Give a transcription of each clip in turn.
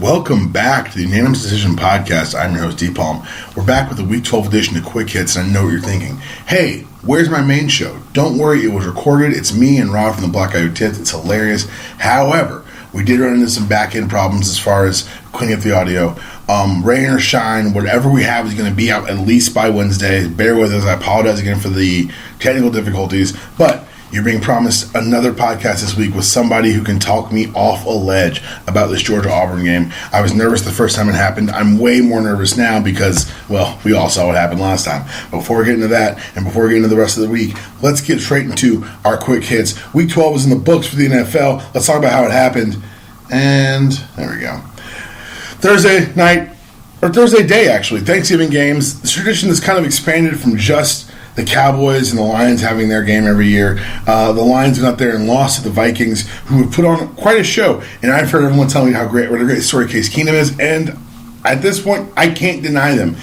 Welcome back to the Unanimous Decision Podcast. I'm your host, D. Palm. We're back with the Week 12 edition of Quick Hits, and I know what you're thinking. Hey, where's my main show? Don't worry, it was recorded. It's me and Rod from the Black Eye Tits. It's hilarious. However, we did run into some back-end problems as far as cleaning up the audio. Rain or shine, whatever we have is going to be out at least by Wednesday. Bear with us. I apologize again for the technical difficulties, but you're being promised another podcast this week with somebody who can talk me off a ledge about this Georgia-Auburn game. I was nervous the first time it happened. I'm way more nervous now because, well, we all saw what happened last time. But before we get into that, and before we get into the rest of the week, let's get straight into our quick hits. Week 12 is in the books for the NFL. Let's talk about how it happened. And there we go. Thursday night, or Thursday day, actually, Thanksgiving games. This tradition has kind of expanded from just the Cowboys and the Lions having their game every year. The Lions went out there and lost to the Vikings, who have put on quite a show. And I've heard everyone tell me what a great story Case Keenum is. And at this point, I can't deny them.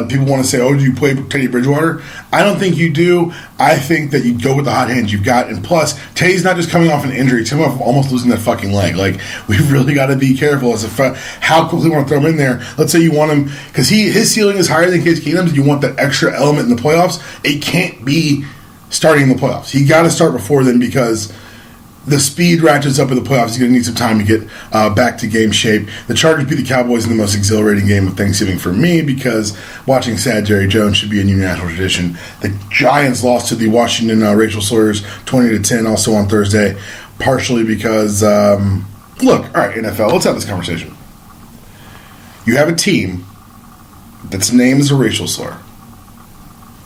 People want to say, oh, do you play Teddy Bridgewater? I don't think you do. I think that you go with the hot hands you've got. And plus, Teddy's not just coming off an injury. He's coming off almost losing that fucking leg. Like, we've really got to be careful as to how quickly we want to throw him in there. Let's say you want him, because his ceiling is higher than Case Keenum's. You want that extra element in the playoffs. It can't be starting in the playoffs. He got to start before then because the speed ratchets up in the playoffs. He's going to need some time to get back to game shape. The Chargers beat the Cowboys in the most exhilarating game of Thanksgiving for me because watching sad Jerry Jones should be a new national tradition. The Giants lost to the Washington Rachel Sawyers 20-10 also on Thursday, partially because, look, all right, NFL, let's have this conversation. You have a team that's named as a racial slur.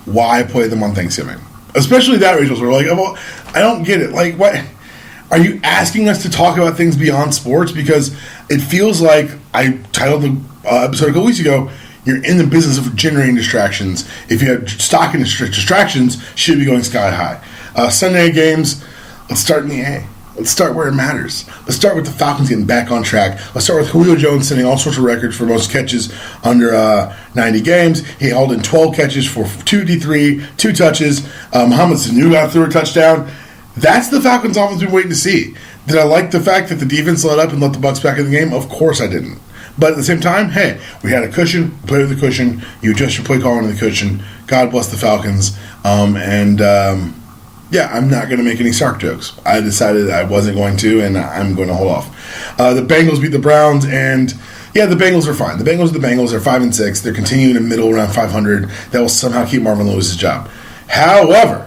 Why play them on Thanksgiving? Especially that racial slur. Like, I don't get it. Like, what? Are you asking us to talk about things beyond sports? Because it feels like I titled the episode a couple weeks ago, you're in the business of generating distractions. If you have stock in distractions, should be going sky high. Sunday games, let's start in the A. Let's start where it matters. Let's start with the Falcons getting back on track. Let's start with Julio Jones setting all sorts of records for most catches under 90 games. He held in 12 catches for 2 touches. Mohamed Sanu got through a touchdown. That's the Falcons' offense we've been waiting to see. Did I like the fact that the defense let up and let the Bucs back in the game? Of course I didn't. But at the same time, hey, we had a cushion, play with the cushion, you adjust your play calling to the cushion. God bless the Falcons. Yeah, I'm not going to make any Sark jokes. I decided I wasn't going to, and I'm going to hold off. The Bengals beat the Browns, and yeah, the Bengals are fine. The Bengals are the Bengals. They're 5-6. They're continuing in middle around 500. That will somehow keep Marvin Lewis's job. However,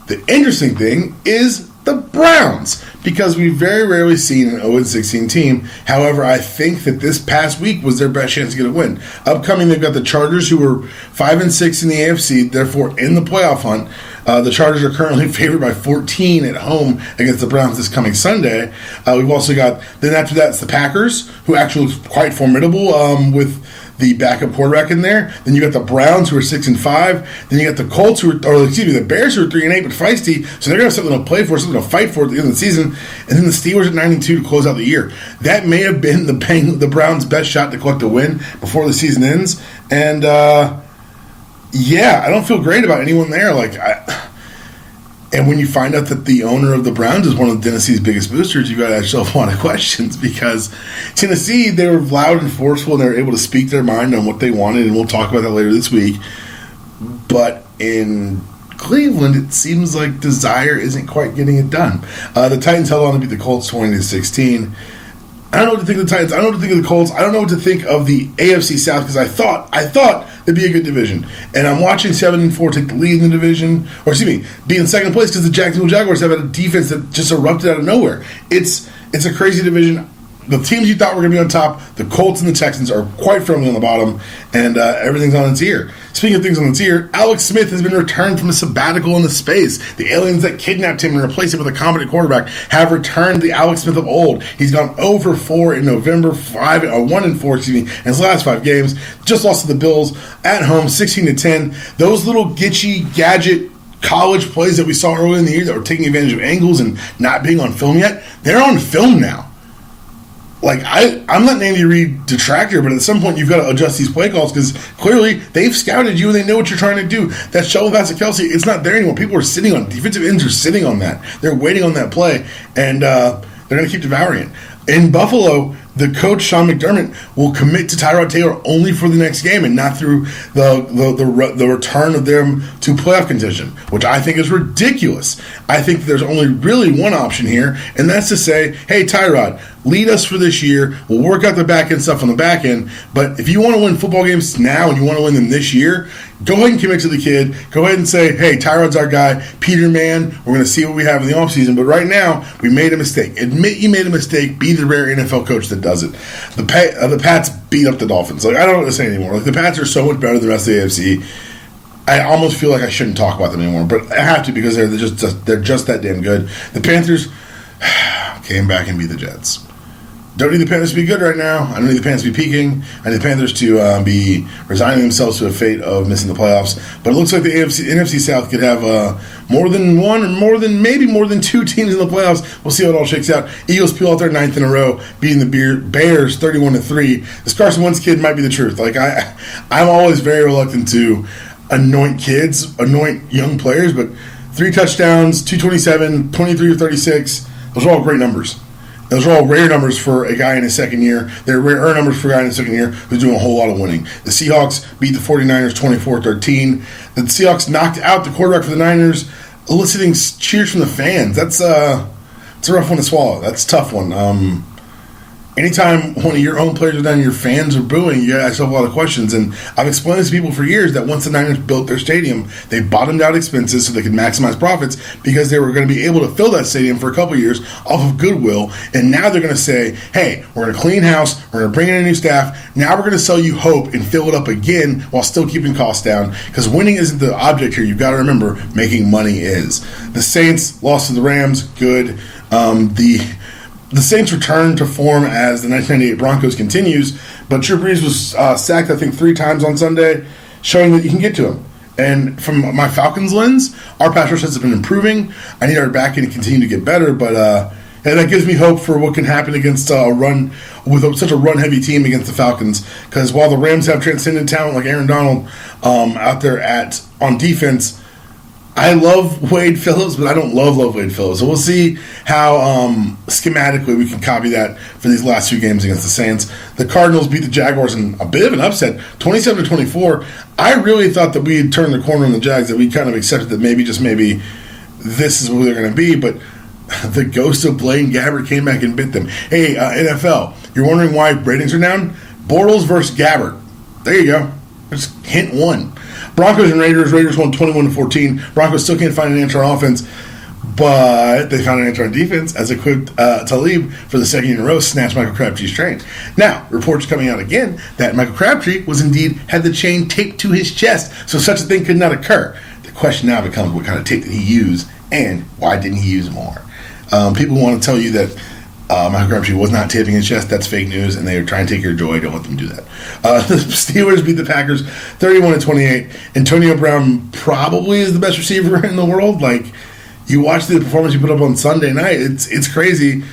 the interesting thing is the Browns, because we very rarely seen an 0-16 team. However, I think that this past week was their best chance to get a win. Upcoming, they've got the Chargers, who were 5-6 in the AFC, therefore in the playoff hunt. The Chargers are currently favored by 14 at home against the Browns this coming Sunday. We've also got, then after that, it's the Packers, who actually look quite formidable with the backup quarterback in there. Then you got the Browns, who are 6-5. Then you got the Colts, the Bears, who are 3-8 but feisty. So they're going to have something to play for, something to fight for at the end of the season. And then the Steelers at 9-2 to close out the year. That may have been the Browns' best shot to collect a win before the season ends. And yeah, I don't feel great about anyone there. And when you find out that the owner of the Browns is one of Tennessee's biggest boosters, you've got to ask yourself a lot of questions, because Tennessee, they were loud and forceful, and they were able to speak their mind on what they wanted, and we'll talk about that later this week. But in Cleveland, it seems like desire isn't quite getting it done. The Titans held on to beat the Colts 20-16. I don't know what to think of the Titans. I don't know what to think of the Colts. I don't know what to think of the AFC South, because I thought it'd be a good division. And I'm watching 7-4 take the lead in the division, or be in second place, because the Jacksonville Jaguars have a defense that just erupted out of nowhere. It's a crazy division. The teams you thought were going to be on top, the Colts and the Texans, are quite firmly on the bottom, and everything's on its ear. Speaking of things on its ear, Alex Smith has been returned from a sabbatical into space. The aliens that kidnapped him and replaced him with a competent quarterback have returned the Alex Smith of old. He's gone 0-4 in November, 1-4, in his last 5 games. Just lost to the Bills at home, 16-10. Those little gitchy, gadget college plays that we saw earlier in the year that were taking advantage of angles and not being on film yet, they're on film now. Like, I'm not an Andy Reid detractor, but at some point you've got to adjust these play calls, because clearly they've scouted you and they know what you're trying to do. That shovel pass to Kelce, it's not there anymore. People are sitting on, defensive ends are sitting on that. They're waiting on that play, and they're going to keep devouring it. In Buffalo, the coach, Sean McDermott, will commit to Tyrod Taylor only for the next game and not through the return of them to playoff contention, which I think is ridiculous. I think there's only really one option here, and that's to say, hey, Tyrod, lead us for this year. We'll work out the back end stuff on the back end, but if you want to win football games now and you want to win them this year, go ahead and commit to the kid. Go ahead and say, hey, Tyrod's our guy. Peterman, we're going to see what we have in the offseason. But right now, we made a mistake. Admit you made a mistake. Be the rare NFL coach that does it. The Pats beat up the Dolphins. Like, I don't know what to say anymore. Like, the Pats are so much better than the rest of the AFC. I almost feel like I shouldn't talk about them anymore. But I have to because they're just that damn good. The Panthers came back and beat the Jets. Don't need the Panthers to be good right now. I don't need the Panthers to be peaking. I need the Panthers to be resigning themselves to a fate of missing the playoffs. But it looks like the NFC South could have more than one or maybe more than two teams in the playoffs. We'll see how it all shakes out. Eagles peel out their 9th in a row, beating the Bears 31-3. This Carson Wentz kid might be the truth. Like I'm always very reluctant to anoint young players, but 3 touchdowns, 227, 23-36. Those are all great numbers. Those are all rare numbers for a guy in his second year. They're rare numbers for a guy in his second year who's doing a whole lot of winning. The Seahawks beat the 49ers 24-13. The Seahawks knocked out the quarterback for the Niners, eliciting cheers from the fans. It's a rough one to swallow. That's a tough one. Anytime one of your own players are down and your fans are booing, you ask yourself a lot of questions. And I've explained this to people for years that once the Niners built their stadium, they bottomed out expenses so they could maximize profits because they were going to be able to fill that stadium for a couple years off of goodwill. And now they're going to say, hey, we're going to clean house, we're going to bring in a new staff. Now we're going to sell you hope and fill it up again while still keeping costs down because winning isn't the object here. You've got to remember, making money is. The Saints lost to the Rams, good. The Saints return to form as the 1998 Broncos continues, but Drew Brees was sacked, I think, 3 times on Sunday, showing that you can get to him. And from my Falcons lens, our pass rush has been improving. I need our back end to continue to get better, but and that gives me hope for what can happen against a run with such a run-heavy team against the Falcons. Because while the Rams have transcendent talent like Aaron Donald out there on defense, I love Wade Phillips, but I don't love Wade Phillips. So we'll see how schematically we can copy that for these last 2 games against the Saints. The Cardinals beat the Jaguars in a bit of an upset, 27-24. I really thought that we had turned the corner on the Jags, that we kind of accepted that maybe this is who they're going to be, but the ghost of Blaine Gabbert came back and bit them. Hey, NFL, you're wondering why ratings are down? Bortles versus Gabbert. There you go. Just hint 1. Broncos and Raiders. Raiders won 21-14. Broncos still can't find an answer on offense, but they found an answer on defense as Talib, for the second year in a row, snatched Michael Crabtree's chain. Now, reports coming out again that Michael Crabtree had the chain taped to his chest, so such a thing could not occur. The question now becomes, what kind of tape did he use, and why didn't he use more? People want to tell you that Michael Crabtree was not taping his chest. That's fake news, and they are trying to take your joy. Don't let them do that. The Steelers beat the Packers 31-28. Antonio Brown probably is the best receiver in the world. Like, you watch the performance he put up on Sunday night, it's crazy.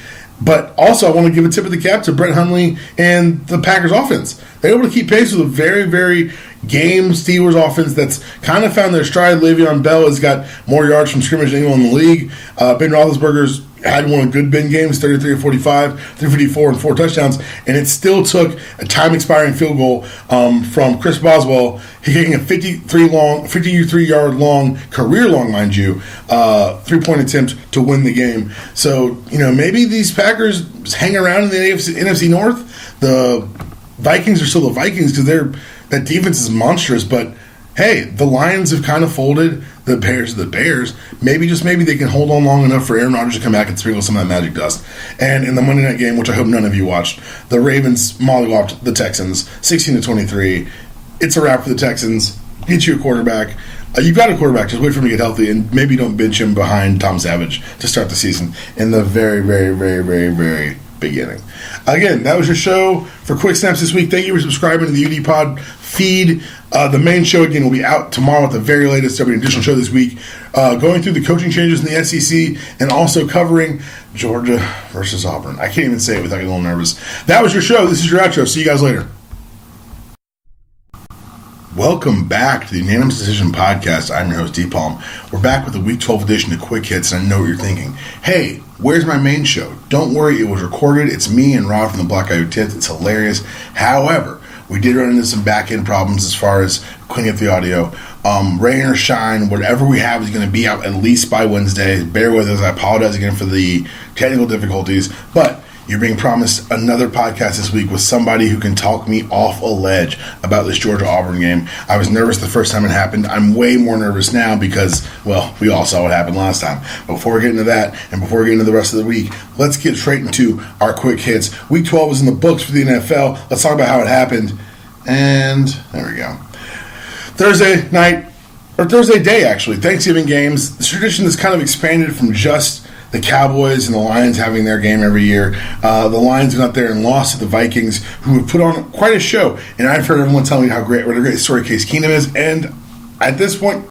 But also, I want to give a tip of the cap to Brett Hundley and the Packers offense. They're able to keep pace with a very, very game Steelers offense that's kind of found their stride. Le'Veon Bell has got more yards from scrimmage than anyone in the league. Ben Roethlisberger's had one of good Ben games, 33-45, 354, and 4 touchdowns, and it still took a time-expiring field goal from Chris Boswell, hitting a 53-yard long, career-long, mind you, 3-point attempt to win the game. So, maybe these Packers hang around in the NFC North. The Vikings are still the Vikings because that defense is monstrous, but hey, the Lions have kind of folded. The Bears are the Bears. Maybe, just maybe, they can hold on long enough for Aaron Rodgers to come back and sprinkle some of that magic dust. And in the Monday night game, which I hope none of you watched, the Ravens mollywopped the Texans 16-23. It's a wrap for the Texans. Get you a quarterback. You've got a quarterback. Just wait for him to get healthy, and maybe don't bench him behind Tom Savage to start the season in the very, very, very, very, very beginning. Again, that was your show for Quick Snaps this week. Thank you for subscribing to the UD Pod feed. The main show, again, will be out tomorrow at the very latest. There'll be an additional show this week going through the coaching changes in the SEC and also covering Georgia versus Auburn. I can't even say it without getting a little nervous. That was your show. This is your outro. See you guys later. Welcome back to the Unanimous Decision Podcast. I'm your host, D. Palm. We're back with the Week 12 edition of Quick Hits, and I know what you're thinking. Hey, where's my main show? Don't worry, it was recorded. It's me and Rod from the Black Eyed Tits. It's hilarious. However, we did run into some back-end problems as far as cleaning up the audio. Rain or shine, whatever we have is going to be out at least by Wednesday. Bear with us. I apologize again for the technical difficulties, but you're being promised another podcast this week with somebody who can talk me off a ledge about this Georgia-Auburn game. I was nervous the first time it happened. I'm way more nervous now because, well, we all saw what happened last time. But before we get into that, and before we get into the rest of the week, let's get straight into our quick hits. Week 12 is in the books for the NFL. Let's talk about how it happened. And there we go. Thursday night, or Thursday day, actually, Thanksgiving games. The tradition has kind of expanded from just the Cowboys and the Lions having their game every year. The Lions went out there and lost to the Vikings, who have put on quite a show. And I've heard everyone tell me what a great story Case Keenum is. And at this point,